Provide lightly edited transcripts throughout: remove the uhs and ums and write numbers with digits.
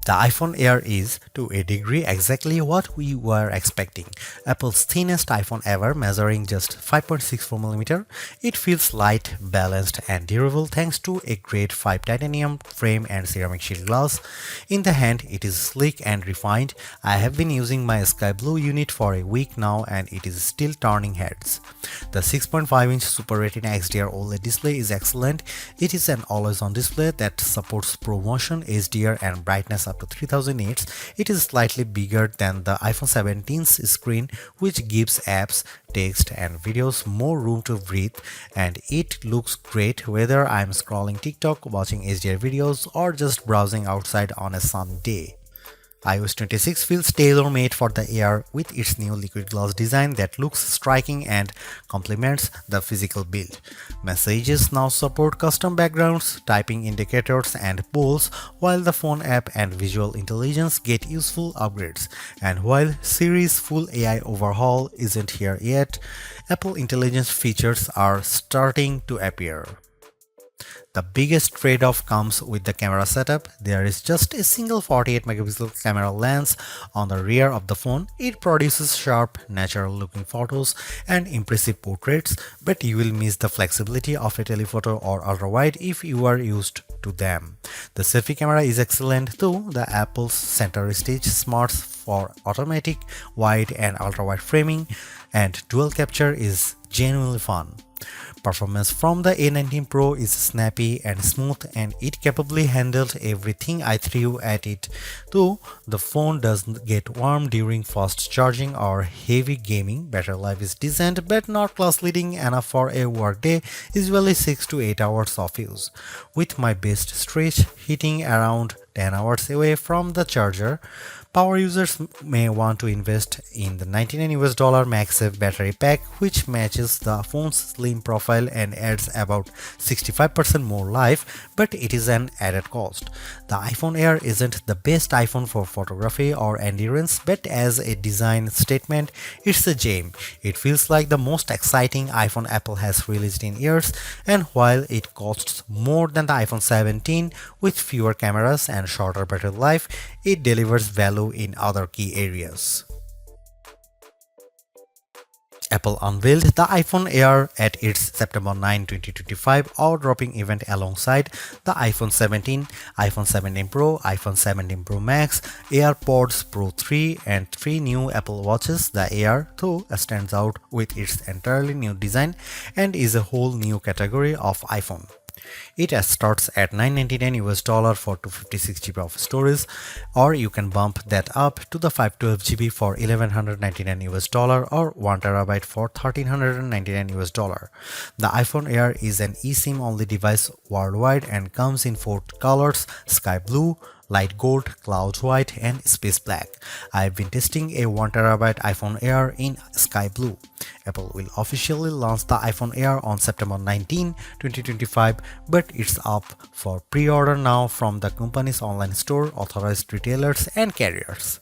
The iPhone Air is, to a degree, exactly what we were expecting. Apple's thinnest iPhone ever, measuring just 5.64mm. It feels light, balanced, and durable thanks to a grade 5 titanium frame and ceramic shield glass. In the hand, it is sleek and refined. I have been using my sky blue unit for a week now and it is still turning heads. The 6.5-inch Super Retina XDR OLED display is excellent. It is an always-on display that supports ProMotion, HDR, and brightness up to 3000 nits. It is slightly bigger than the iPhone 17's screen, which gives apps, text, and videos more room to breathe, and it looks great whether I'm scrolling TikTok, watching HDR videos, or just browsing outside on a sunny day. iOS 26 feels tailor-made for the Air with its new liquid glass design that looks striking and complements the physical build. Messages now support custom backgrounds, typing indicators, and polls, while the phone app and visual intelligence get useful upgrades. And while Siri's full AI overhaul isn't here yet, Apple Intelligence features are starting to appear. The biggest trade-off comes with the camera setup. There is just a single 48-megapixel camera lens on the rear of the phone. It produces sharp, natural-looking photos and impressive portraits, but you will miss the flexibility of a telephoto or ultra-wide if you are used to them. The selfie camera is excellent too. The Apple's center stage smarts for automatic, wide, and ultra-wide framing, and dual capture is genuinely fun. Performance from the A19 Pro is snappy and smooth, and it capably handled everything I threw at it, though the phone doesn't get warm during fast charging or heavy gaming. Battery life is decent but not class-leading enough for a workday, usually 6 to 8 hours of use, with my best stretch hitting around 10 hours away from the charger. Power users may want to invest in the $99 MagSafe Battery Pack, which matches the phone's slim profile and adds about 65% more life, but it is an added cost. The iPhone Air isn't the best iPhone for photography or endurance, but as a design statement, it's a gem. It feels like the most exciting iPhone Apple has released in years, and while it costs more than the iPhone 17 with fewer cameras and shorter battery life, it delivers value in other key areas. Apple unveiled the iPhone Air at its September 9, 2025 awe-dropping event alongside the iPhone 17, iPhone 17 Pro, iPhone 17 Pro Max, AirPods Pro 3, and 3 new Apple Watches. The Air, though, stands out with its entirely new design and is a whole new category of iPhone. It starts at $999 for 256 GB of storage, or you can bump that up to the 512 GB for $1,199 or 1 TB for $1,399. The iPhone Air is an eSIM only device worldwide and comes in 4 colors: sky blue, light gold, cloud white, and space black. I've been testing a 1 TB iPhone Air in sky blue. Apple will officially launch the iPhone Air on September 19, 2025, but it's up for pre-order now from the company's online store, authorized retailers, and carriers.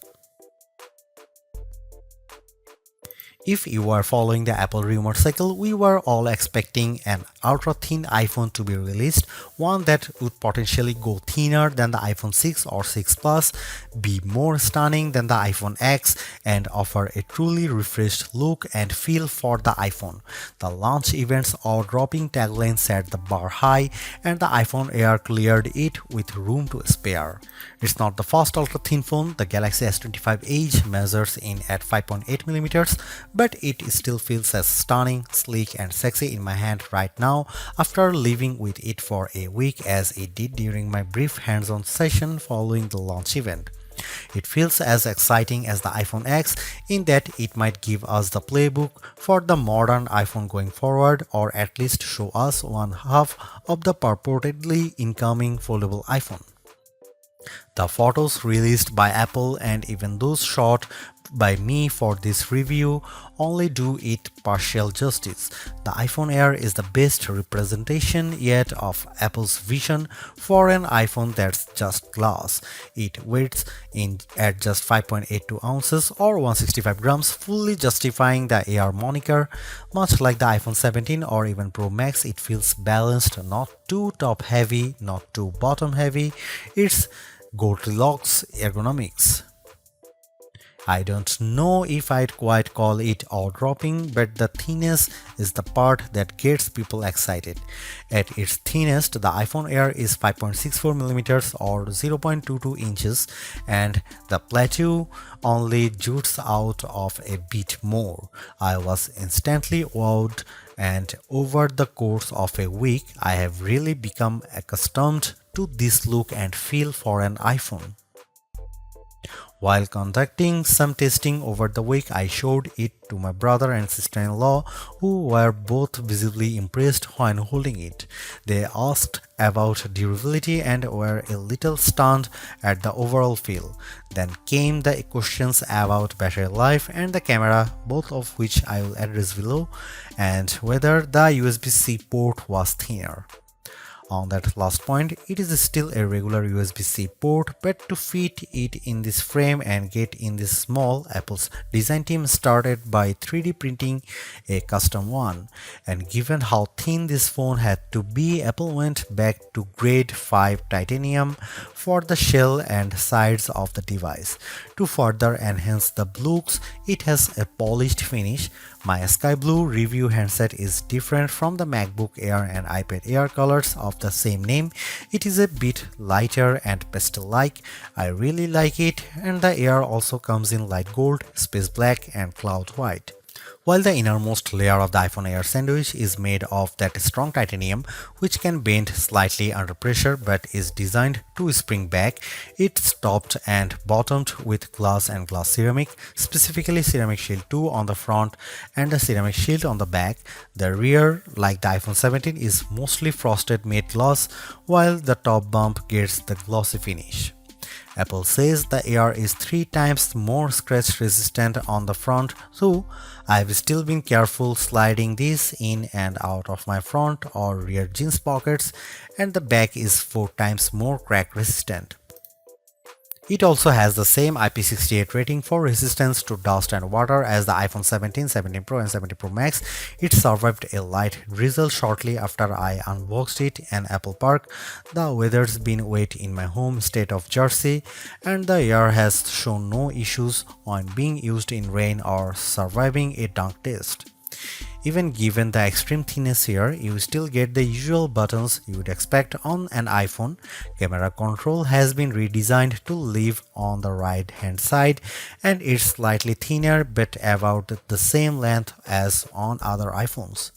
If you are following the Apple rumor cycle, we were all expecting an ultra-thin iPhone to be released, one that would potentially go thinner than the iPhone 6 or 6 Plus, be more stunning than the iPhone X, and offer a truly refreshed look and feel for the iPhone. The launch event's awe-dropping tagline set the bar high, and the iPhone Air cleared it with room to spare. It's not the first ultra-thin phone. The Galaxy S25 Edge measures in at 5.8mm, but it still feels as stunning, sleek, and sexy in my hand right now after living with it for a week as it did during my brief hands-on session following the launch event. It feels as exciting as the iPhone X in that it might give us the playbook for the modern iPhone going forward, or at least show us one half of the purportedly incoming foldable iPhone. The photos released by Apple and even those shot by me for this review only do it partial justice. The iPhone Air is the best representation yet of Apple's vision for an iPhone that's just glass. It weighs in at just 5.82 ounces or 165 grams, fully justifying the Air moniker. Much like the iPhone 17 or even Pro Max, it feels balanced, not too top heavy, not too bottom heavy. It's Goldilocks ergonomics. I don't know if I'd quite call it awe-dropping, but the thinness is the part that gets people excited. At its thinnest, the iPhone Air is 5.64mm or 0.22 inches, and the plateau only jutes out of a bit more. I was instantly wowed, and over the course of a week, I have really become accustomed to this look and feel for an iPhone. While conducting some testing over the week, I showed it to my brother and sister-in-law, who were both visibly impressed when holding it. They asked about durability and were a little stunned at the overall feel. Then came the questions about battery life and the camera, both of which I will address below, and whether the USB-C port was thinner. On that last point, it is still a regular USB-C port, but to fit it in this frame and get in this small, Apple's design team started by 3D printing a custom one. And given how thin this phone had to be, Apple went back to grade 5 titanium for the shell and sides of the device. To further enhance the looks, it has a polished finish. My sky blue review handset is different from the MacBook Air and iPad Air colors of the same name. It is a bit lighter and pastel-like. I really like it, and the Air also comes in light gold, space black and cloud white. While the innermost layer of the iPhone Air sandwich is made of that strong titanium, which can bend slightly under pressure but is designed to spring back, it's topped and bottomed with glass and glass ceramic, specifically ceramic shield 2 on the front and a ceramic shield on the back. The rear, like the iPhone 17, is mostly frosted matte glass, while the top bump gets the glossy finish. Apple says the Air is 3 times more scratch resistant on the front, so I've still been careful sliding this in and out of my front or rear jeans pockets, and the back is 4 times more crack resistant. It also has the same IP68 rating for resistance to dust and water as the iPhone 17, 17 Pro and 17 Pro Max. It survived a light drizzle shortly after I unboxed it in Apple Park. The weather's been wet in my home state of Jersey, and the Air has shown no issues when being used in rain or surviving a dunk test. Even given the extreme thinness here, you still get the usual buttons you would expect on an iPhone. Camera control has been redesigned to live on the right hand side, and it's slightly thinner but about the same length as on other iPhones.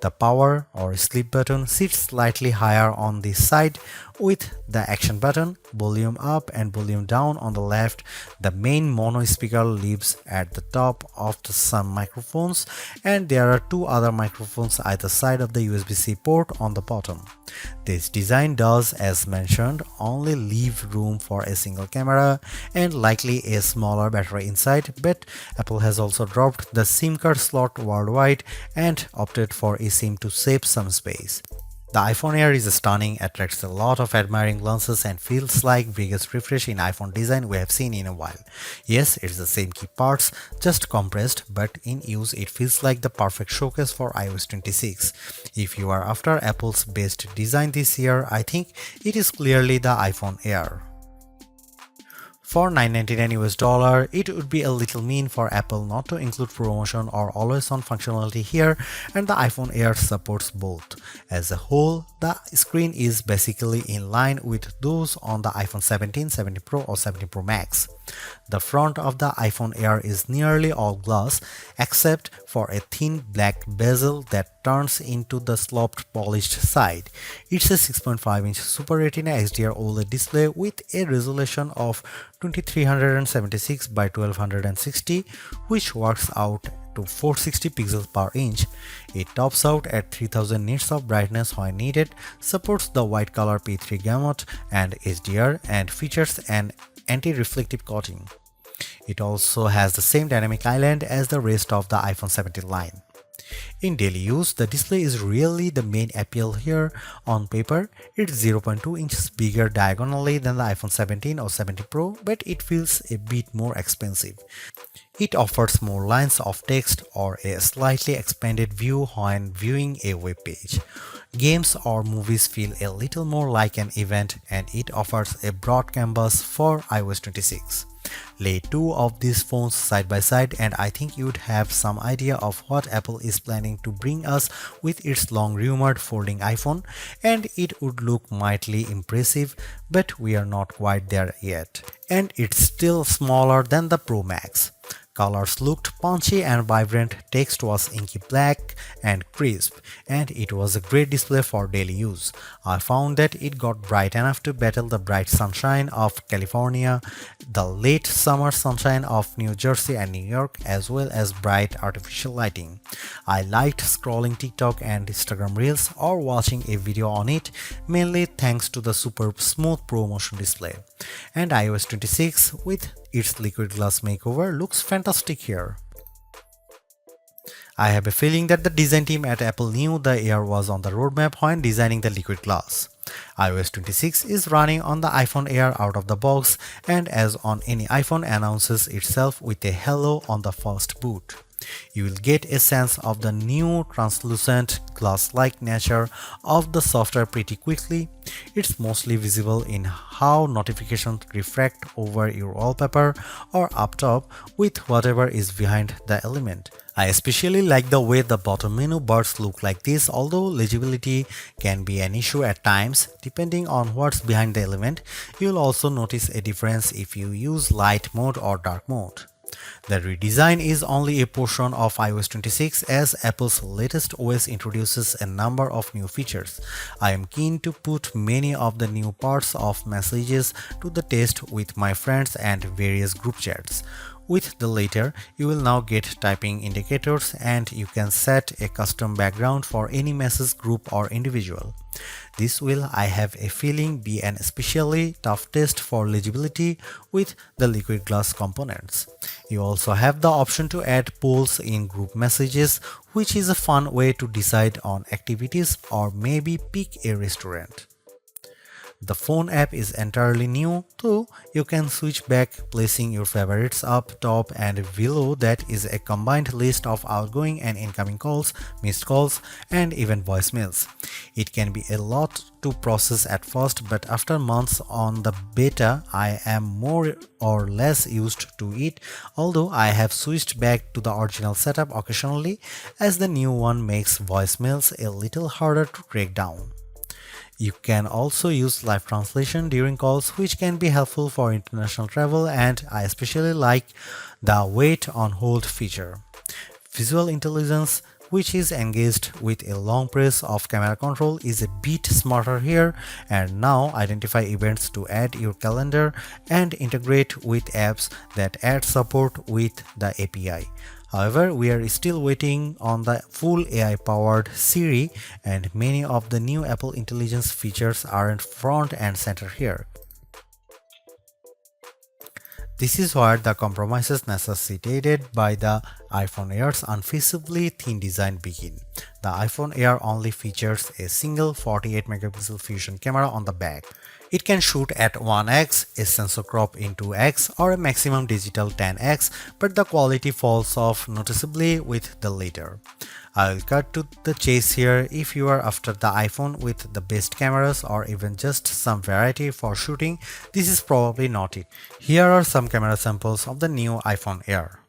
The power or sleep button sits slightly higher on this side, with the action button, volume up and volume down on the left. The main mono speaker lives at the top of some microphones, and there are 2 other microphones either side of the USB-C port on the bottom. This design does, as mentioned, only leave room for a single camera and likely a smaller battery inside, but Apple has also dropped the SIM card slot worldwide and opted for eSIM to save some space. The iPhone Air is stunning, attracts a lot of admiring glances, and feels like biggest refresh in iPhone design we have seen in a while. Yes, it's the same key parts, just compressed, but in use it feels like the perfect showcase for iOS 26. If you are after Apple's best design this year, I think it is clearly the iPhone Air. For $999 US, it would be a little mean for Apple not to include promotion or always-on functionality here, and the iPhone Air supports both. As a whole, the screen is basically in line with those on the iPhone 17, 17 Pro or 17 Pro Max. The front of the iPhone Air is nearly all glass, except for a thin black bezel that turns into the sloped polished side. It's a 6.5-inch Super Retina XDR OLED display with a resolution of 2376 by 1260, which works out to 460 pixels per inch. It tops out at 3000 nits of brightness when needed, supports the white color P3 gamut and HDR, and features an anti-reflective coating. It also has the same dynamic island as the rest of the iPhone 17 line. In daily use, the display is really the main appeal here. On paper, it's 0.2 inches bigger diagonally than the iPhone 17 or 17 Pro, but it feels a bit more expensive. It offers more lines of text or a slightly expanded view when viewing a web page. Games or movies feel a little more like an event, and it offers a broad canvas for iOS 26. Lay two of these phones side by side and I think you'd have some idea of what Apple is planning to bring us with its long rumored folding iPhone, and it would look mightily impressive, but we are not quite there yet. And it's still smaller than the Pro Max. Colors looked punchy and vibrant, text was inky black and crisp, and it was a great display for daily use. I found that it got bright enough to battle the bright sunshine of California, the late summer sunshine of New Jersey and New York, as well as bright artificial lighting. I liked scrolling TikTok and Instagram Reels or watching a video on it, mainly thanks to the super smooth Pro Motion display. And iOS 26 with its liquid glass makeover looks fantastic here. I have a feeling that the design team at Apple knew the Air was on the roadmap when designing the liquid glass. iOS 26 is running on the iPhone Air out of the box, and as on any iPhone, announces itself with a hello on the first boot. You will get a sense of the new translucent glass-like nature of the software pretty quickly. It's mostly visible in how notifications refract over your wallpaper or up top with whatever is behind the element. I especially like the way the bottom menu bars look like this, although legibility can be an issue at times depending on what's behind the element. You'll also notice a difference if you use light mode or dark mode. The redesign is only a portion of iOS 26 as Apple's latest OS introduces a number of new features. I am keen to put many of the new parts of messages to the test with my friends and various group chats. With the latter, you will now get typing indicators and you can set a custom background for any message group or individual. This will, I have a feeling, be an especially tough test for legibility with the liquid glass components. You also have the option to add polls in group messages, which is a fun way to decide on activities or maybe pick a restaurant. The phone app is entirely new, though you can switch back, placing your favorites up top, and below that is a combined list of outgoing and incoming calls, missed calls, and even voicemails. It can be a lot to process at first, but after months on the beta, I am more or less used to it, although I have switched back to the original setup occasionally as the new one makes voicemails a little harder to track down. You can also use live translation during calls, which can be helpful for international travel, and I especially like the wait on hold feature. Visual intelligence, which is engaged with a long press of camera control, is a bit smarter here and now identify events to add your calendar and integrate with apps that add support with the API. However, we are still waiting on the full AI-powered Siri, and many of the new Apple Intelligence features aren't front and center here. This is where the compromises necessitated by the iPhone Air's unfeasibly thin design begin. The iPhone Air only features a single 48 megapixel fusion camera on the back. It can shoot at 1x, a sensor crop in 2x, or a maximum digital 10x, but the quality falls off noticeably with the latter. I'll cut to the chase here. If you are after the iPhone with the best cameras or even just some variety for shooting, this is probably not it. Here are some camera samples of the new iPhone Air.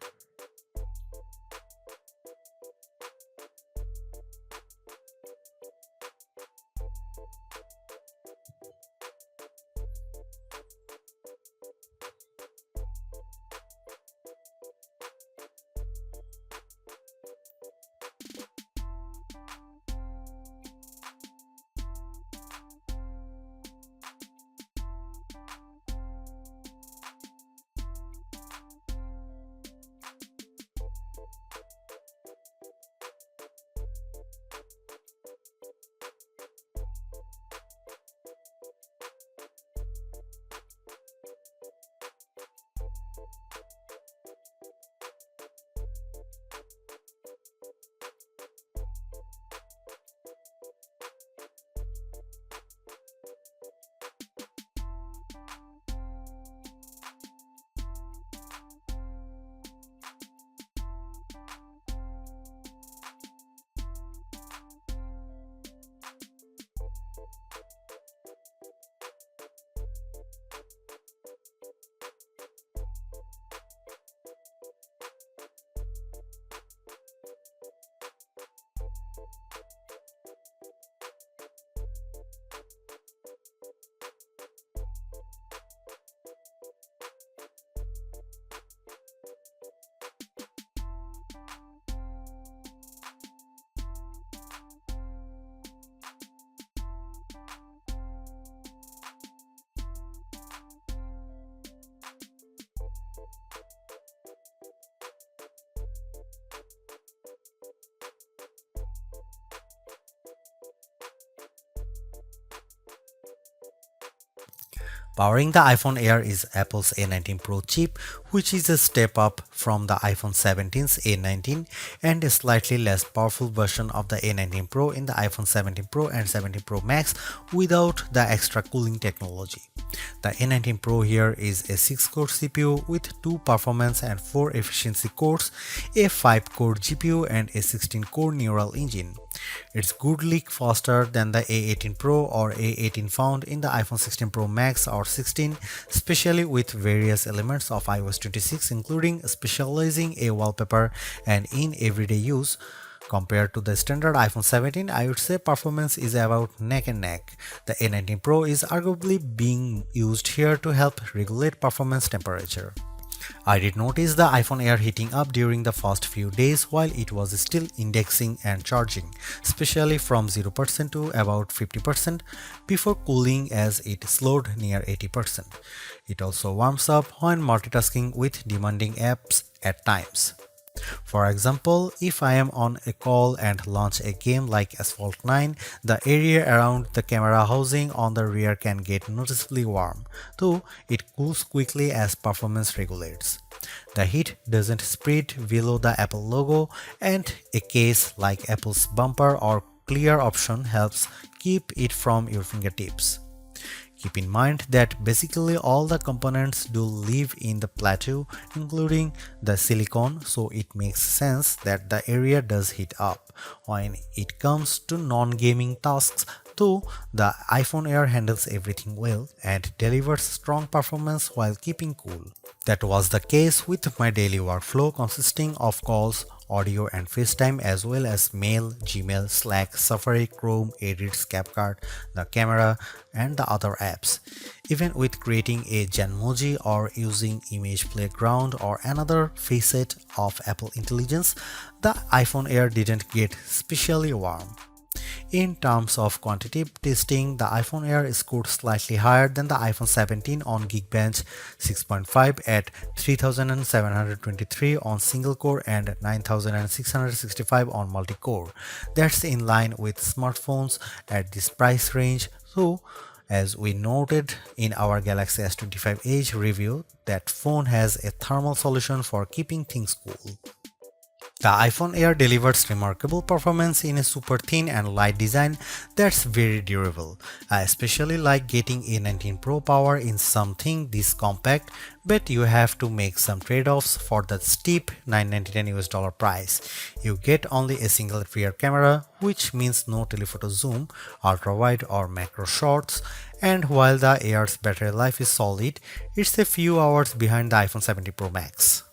Powering the iPhone Air is Apple's A19 Pro chip, which is a step up from the iPhone 17's A19 and a slightly less powerful version of the A19 Pro in the iPhone 17 Pro and 17 Pro Max without the extra cooling technology. The A19 Pro here is a 6-core CPU with 2 performance and 4 efficiency cores, a 5-core GPU and a 16-core neural engine. It's goodly faster than the A18 Pro or A18 found in the iPhone 16 Pro Max or 16, especially with various elements of iOS 26 including specializing a wallpaper and in everyday use. Compared to the standard iPhone 17, I would say performance is about neck and neck. The A19 Pro is arguably being used here to help regulate performance temperature. I did notice the iPhone Air heating up during the first few days while it was still indexing and charging, especially from 0% to about 50% before cooling as it slowed near 80%. It also warms up when multitasking with demanding apps at times. For example, if I am on a call and launch a game like Asphalt 9, the area around the camera housing on the rear can get noticeably warm, though it cools quickly as performance regulates. The heat doesn't spread below the Apple logo, and a case like Apple's bumper or clear option helps keep it from your fingertips. Keep in mind that basically all the components do live in the plateau, including the silicone, so it makes sense that the area does heat up. When it comes to non-gaming tasks, though, the iPhone Air handles everything well and delivers strong performance while keeping cool. That was the case with my daily workflow consisting of calls, audio and FaceTime as well as mail, Gmail, Slack, Safari, Chrome, Edits, CapCut, the camera and the other apps. Even with creating a Genmoji or using Image Playground or another facet of Apple Intelligence, the iPhone Air didn't get especially warm. In terms of quantitative testing, the iPhone Air scored slightly higher than the iPhone 17 on Geekbench 6.5 at 3723 on single core and 9665 on multi-core. That's in line with smartphones at this price range, so as we noted in our Galaxy S25 Edge review, that phone has a thermal solution for keeping things cool. The iPhone Air delivers remarkable performance in a super thin and light design that's very durable. I especially like getting A19 Pro power in something this compact, but you have to make some trade-offs for the steep $999 price. You get only a single rear camera, which means no telephoto zoom, ultra-wide or macro shots, and while the Air's battery life is solid, it's a few hours behind the iPhone 17 Pro Max.